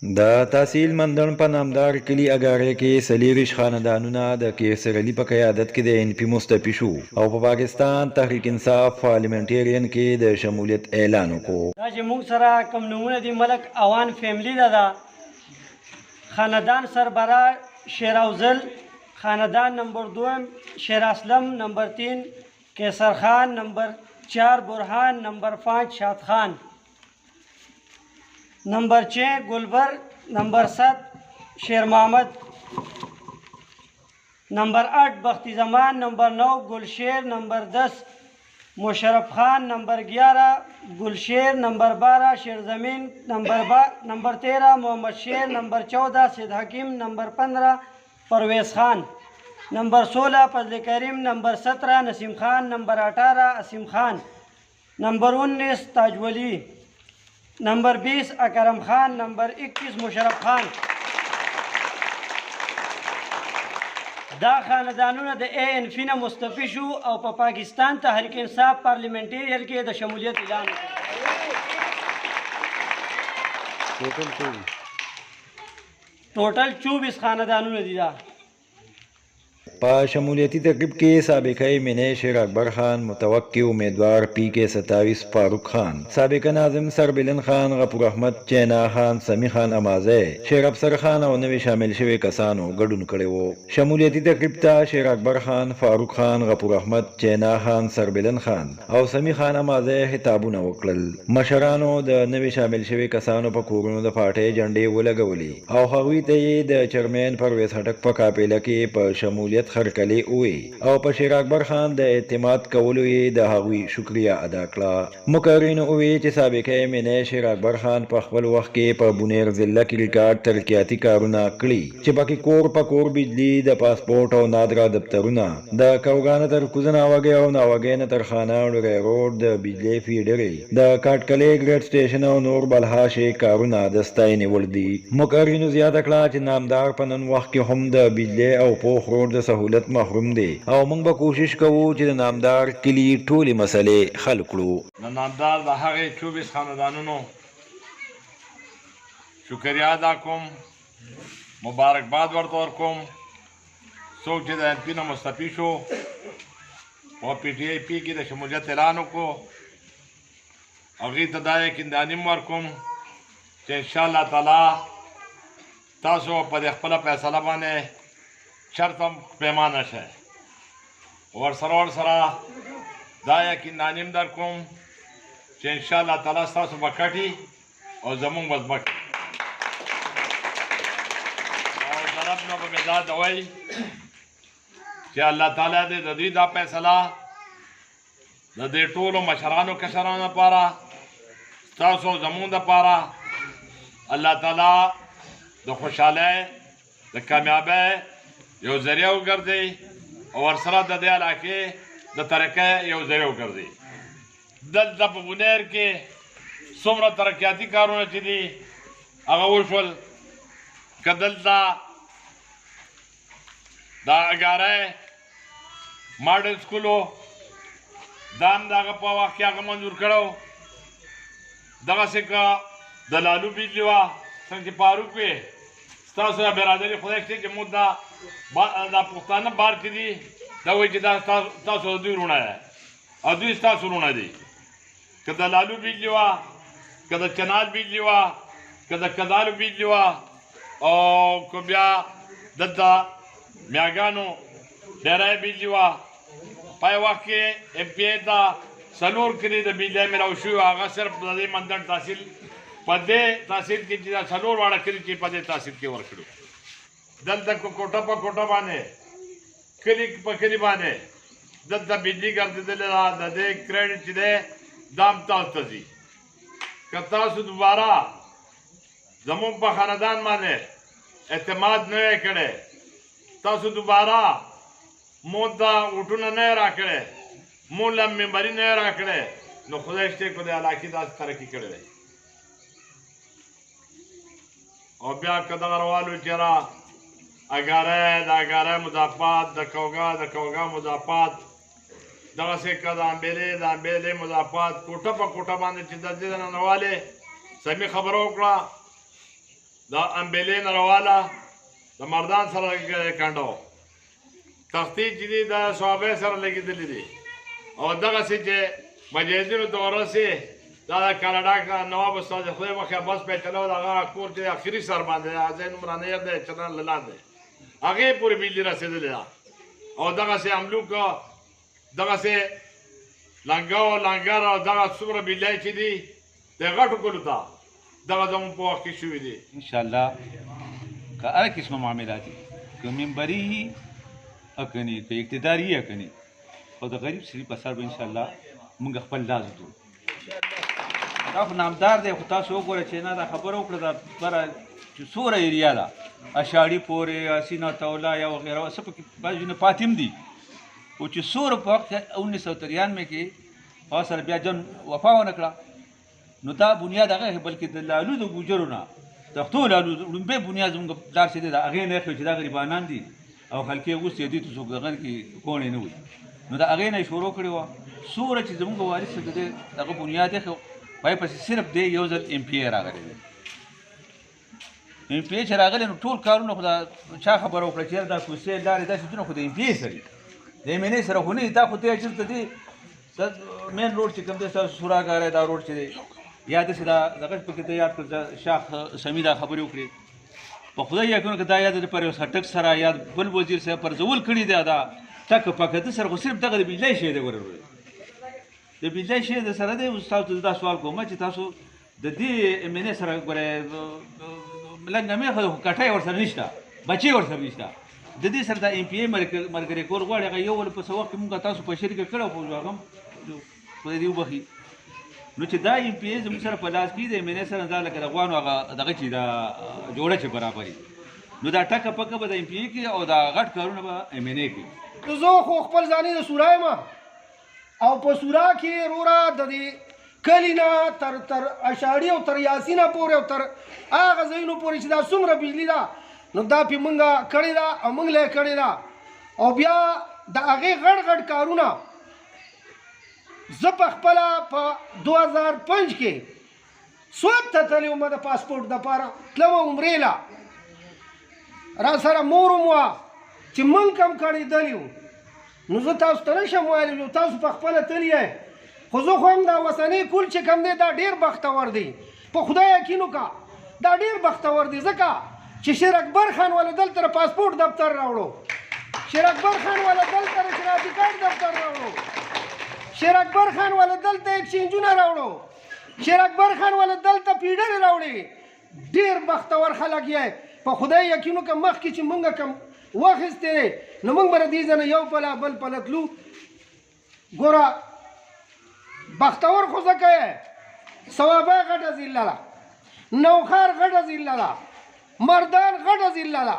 د تحصیل مندړ په نامدار کلي اګاره کې سلیریش خاندانونه د کیسر علي په قیادت کې د ان پی مستفی شو او په پاکستان تحریک انصاف پارلیمنټیرین کې د شمولیت اعلان وکړ. دا چې موږ سره کوم نمونه دي ملک اوان فیملی ده خاندان سربراہ شیر افضل، خاندان نمبر 2 شیر اسلم، نمبر 3 کیسر خان، نمبر 4 برهان، نمبر 5 شاد خان، नंबर 6 गुलबर, नंबर 7 शेर मोहम्मद, नंबर 8 बख्ती जमान, नंबर 9 गुलशेर, नंबर 10 मुशर्रफ खान, नंबर 11 गुलशेर, नंबर 12 शेर ज़मीन, नंबर 13 मोहम्मद शेर, नंबर 14 सिद्ध हकीम, नंबर 15 परवेज़ खान, नंबर 16 फजल करीम, नंबर 17 नसीम खान, नंबर 18 असीम खान, नंबर 19 ताजवली, नंबर 20 अकरम खान, नंबर 21 मुशर्रफ खान. دا خاندانونه د اے ان فی نه مستفی شو او په پاکستان تحریک انصاف پارلیمنټیرین کې د شمولیت اعلان وکړ. ټوټل 24 خاندانونه دي. دا په شمولیتی تقریب کې سابقه منی شیر اکبر خان، متوقع امیدوار پی کے 27 فاروق خان، سابقه ناظم سربلن خان، غفور احمد چینا خان، سمی خان امازه، شیر افسر خان او نوی شامل شوی کسانو ګډون کړی وو. شمولیتی تقریب ته شیر اکبر خان، فاروق خان، غفور احمد چینا خان، سربلن خان او سمی خان امازه خطابونه وکړل. مشرانو د نوی شامل شوی کسانو په کورونو د پارټۍ جنډې ولګولې او هغوی ته یې د چیرمن پرویز هټک په قافله کې په شمولیت خرکلی وی او په شیر اکبر خان د اعتماد کولو یې د هغوی شکریا ادا کړه. مقررین وی چې سابقه منی شیر اکبر خان په خپل وخت کې په بونیر ضلع کې ریکارډ ترقیاتي کارونه کړي چې پکې کور په کور بجلی، د پاسپورت او نادره دفترونه، د کوګانه تر کوزناوګي او ناوګي نه تر خاناړو روډ، د بجلی فیډرې، د کاټکلې ګریډ سټیشن او نور بلهاشه کارونه د ستاینې وړ دي. مقررینو زیاته کړه چې نامدار په نن وخت کې هم د بجلی او پوخ روډ د سهولت محروم دي او موږ به کوشش کوو چې د نامدار کلی ټولې مسلې حل کړو. د نامدار د هغې 24 خاندانونو شکریا ادا کوم، مبارکباد ورته ورکوم. څوک چې د ان پي نه مستفي شو او پی ټي آی پي کې د شمولیت اعلان وکړو هغې ته دا یقیندانیم ورکوم چې انشاءالله تعالی تاسو په دې خپله فیصله باندې شرط هم پیمانه شي. ورسره دا یقیندانیم در کوم چې انشاءالله تعالی ستاسو به کټي او زمونږ به ځمکې او د رب نه به مې دا دوی چې الله تعالی دې د دوی دا فیصله د دې ټولو مشرانو کشرانو لپاره، ستاسو او زمونږ دپاره الله تعالی د خوشحالۍ د کامیابۍ یو ذریعه وګرځي او ورسره د دې علاقې د ترقۍ یو ذریعه وګرځي. دلته په بونیر کې څومره ترقیاتي کارونه چې دي هغه وشول. که دلته دا اګاره ماډل سکول و دا هم د هغه په وخت کې هغه منظور کړی و. دغسې که د لالو بجلي وه څنګه چې فاروق وې ستاسو یا برادري خدای شته چې موږ دا پښتانه بار کې دي دا وایي چې دا ستاسو د دوی وروڼه دی او دوی ستاسو وروڼه دي. که د لالو بجلي وه، که د چنار بجلي وه، که د کدالو بجلي وه او که بیا دلته میاګانو ډیری بجلي وه. په یو وخت کې ایم پي ای ته 4 کلي د بجلۍ میلاو شوي هغه صرف د دې مندړ تحصیل په دې تحصیل کې چې دا 4 واړه کلي چې په دې تحصیل کې ورکړو. دلته کوټه په کوټه باندې کلي په کلي باندې دلته بجلي ګرځېدلې ده. د دې کریډټ چې دی دا هم تاسو ته ځي. که تاسو دوباره زموږ په خاندان باندې اعتماد نه وی کړی، تاسو دوباره مونږ ته ووټونه نه یې راکړی، مونږ له ممبري نه یې راکړی، نو خدای شته په دې علاقې داسې ترقي کړی دی. او بیا که دغه روالو چې را اګاره د اګاره مضافات، د کوګا مضافات، دغسې که د امبېلې مضافات کوټه په کوټه باندې چې د دې ننوالې سمې خبره وکړه دا امبیلې نه راواله د مردان سره کنډو تختی چې دي د صحابه سره لګېدلې دي او دغسې چې مجاهدینو ته ورسې دا د کاناډا نواب استاد خدای مخې عباس پیچلو د هغه کور چې اخري سر باندې ځای نومرانه یې دی چنان له لاندې هغې پورې بجلي رسېدلې ده او دغسې املوک دغسې لنګه لنګر او دغه څومره بجلی چې دي د غټو کلو ته دغه زموږ په وخت کې شوي دي انشاءالله که هر قسمه معاملات دي که منبري اکني که اقتداري اکني او د غریب سړي په سر به انشاءالله موږ خپل لاس دو دا خو نامدار دی خو تاسو وګوره چې نه دا خبره وکړه دا بره چې څومره ایریا ده اشاړي پورې سینا تولا یا وغیره څه پکې بعض ځینې پاتم دي او چې څومره په وخت 1993 کې هغه سره بیا جن وفا ونه کړه نو دا بنیاد هغه بلکې د لالو د ګوجرو نه تختو لالو لومبه بنیاد زموږ پلار چې دی د هغې نه چې دا غریبانان دي او خلک یې اوس دي ته څوک دغه کې کوڼې نه وي نو د هغې نه یې شروع کړې وه څومره چې زموږ وارث د دې دغه بنیاد یې پای پسې صرف دی یو ځل ایم پی ای راغلی دی ایم پی ای چې راغلی نو ټول کارونه خو دا چا خبره وکړه چې دا کوڅې لارې دا سیزونه خو د ایم پی ای سره د ایم ان ای سره خو نه دي دا خو دی چېرته دی مین روډ چې کوم دی ستاسو سوراګاری دا روډ چې دی یا داسې دا دغه پکې ته یاد کړه شاخ سمي دا خبرې وکړې په خدای یقین که دا یاد د پر یو سټک سره یا بل وزیر صاحب پرځول کړي دی دا ټک پکه د سره خو صرف دغه د بجلی شی دی ګوره د بجلی شی د سره دی اوس تاسو دا سوال کوم چې تاسو د دې ایم ان ای سره ګوره لنګه مې خو کټۍ ورسره نشته بچی ورسره نشته د دې سره د ایم پی ای ملګري کول غواړي هغه یو ول په څه وخت کې مونږ تاسو په شریکه کړو خو هغه خدای دې وبخي نو چې دا ایم پی ای زموږ سره په لاس کې دی ایم ان ای سره دا لکه د غوانو هغه دغه چې دا جوړه چې برابري نو دا ټکه پکه به د ایم پی ای کې او دا غټ کارونه به ایم ان ای کې زه خو خپل ځاني د سورا یم او په سورا کې رورا د دې کلي نه تر اشاړي او تر یاسینه پورې او تر هغه ځایونو پورې چې دا څومره بجلي ده نو دا پې مونږه کړې ده او مونږ له یې کړې ده او بیا د هغې غټ غټ کارونه زه په خپله په 2005 کې سوات ته تللی وم د پاسپورټ دپاره تلمه عمرې له را سره مور هم وه چې مونږ کم کړېدلي وو نو زه تاسو ته نشم ویلی تاسو په خپله تللی یې خو زه خو هم دا وسنی کول چې کم دی دا ډېر بختور دی په خدای یقین وکړه دا ډېر بختور دی ځکه چې شیر اکبر خان والا دلته د پاسپورټ دفتر راوړو شیر اکبر خان والا دلته د شناختی کارت دفتر راوړو شیر اکبر خان والا دلته ایکسچینجونه راوړو شیر اکبر خان والا دلته پیډرې راوړې ډېر بختور خلک یې په خدای یقین وکړه مخکې چې مونږ کم واخیستې نو موږ به د دې ځای نه یو پله بل پله تلو ګوره بختور خو ځکه یې ثوابه غټه ضلع ده نوخار غټه ضلع ده مردان غټه ضلع ده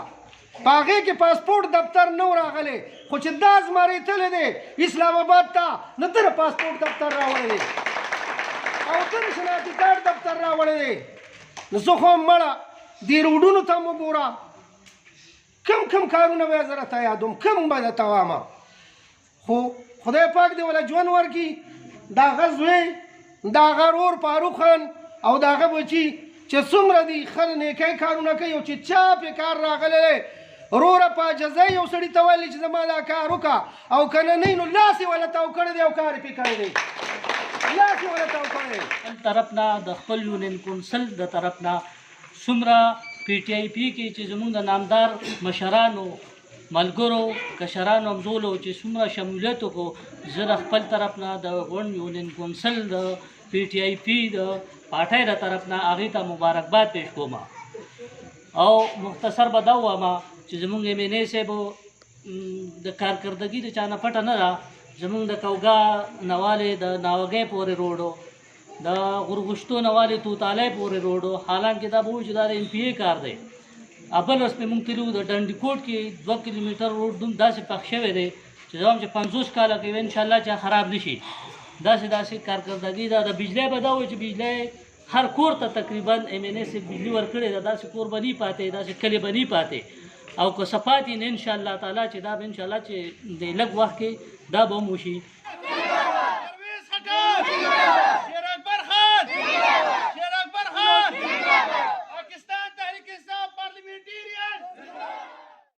په هغې کې پاسپورټ دفتر نه و راغلی خو چې دا زمری تللی دی اسلام آباد ته نه ته د پاسپورټ دفتر راوړی دی او ته د شناختی کارت دفتر راوړی دی نو زه خو هم مړه دې روډونو ته م وګوره کم کارونه به زه راته یادوم کم به درته وامه خو خدای پاک دې وله ژوند ورکړي د هغه زوی د هغه ورور فاروق خان او د هغه بچي چې څومره دي ښه نیکۍ کارونه کوي او چې چا پې کار راغلی دی وروره په عجزۍ یو سړي ته ویلی چې زما دا کار وکړه او که نه نه نو لاس یې وله تاو کړی دی او کار یې پې کړی دی لاس یې وله تاو کړی دی خپل طرف نه د خپل یونین کونسل د طرف نه څومره پی ټی آی پی کې چې زموږ د نامدار مشرانو ملګرو کشرانو همزولو چې څومره شمولیت وکړو زه د خپل طرف نه د غونډ یونین کونسل د پی ټی آی پی د پارټۍ د طرف نه هغې ته مبارکباد پیش کوم او مختصر به دا ووایم چې زموږ ایم ان ای صاحب د کارکردګي د چا نه پټه نه ده زموږ د کوګا نوالې د ناوګۍ پورې روډو د غورغشتو نوالې توتالی پورې روډو حالانکې دا به وایو چې دا د ایم پی ای کار دی بل ورځ پې مونږ تللي وو د ډنډیکوټ کې 2 کیلومیټر روډ دوم داسې پخ شوی دی چې زه وایم چې 50 کاله کې انشاءالله چې خراب نه شي داسې کارکردګي ده د بجلی به دا وایي چې بجلی هر کور ته تقریبا ایم ان ای صاحب بجلی ورکړې ده داسې کور به نه پاتې داسې کلي به نه پاتې او که څه پاتې نه انشاءالله تعالی چې دا به انشاءالله چې د لږ وخت کې دا به هم وشي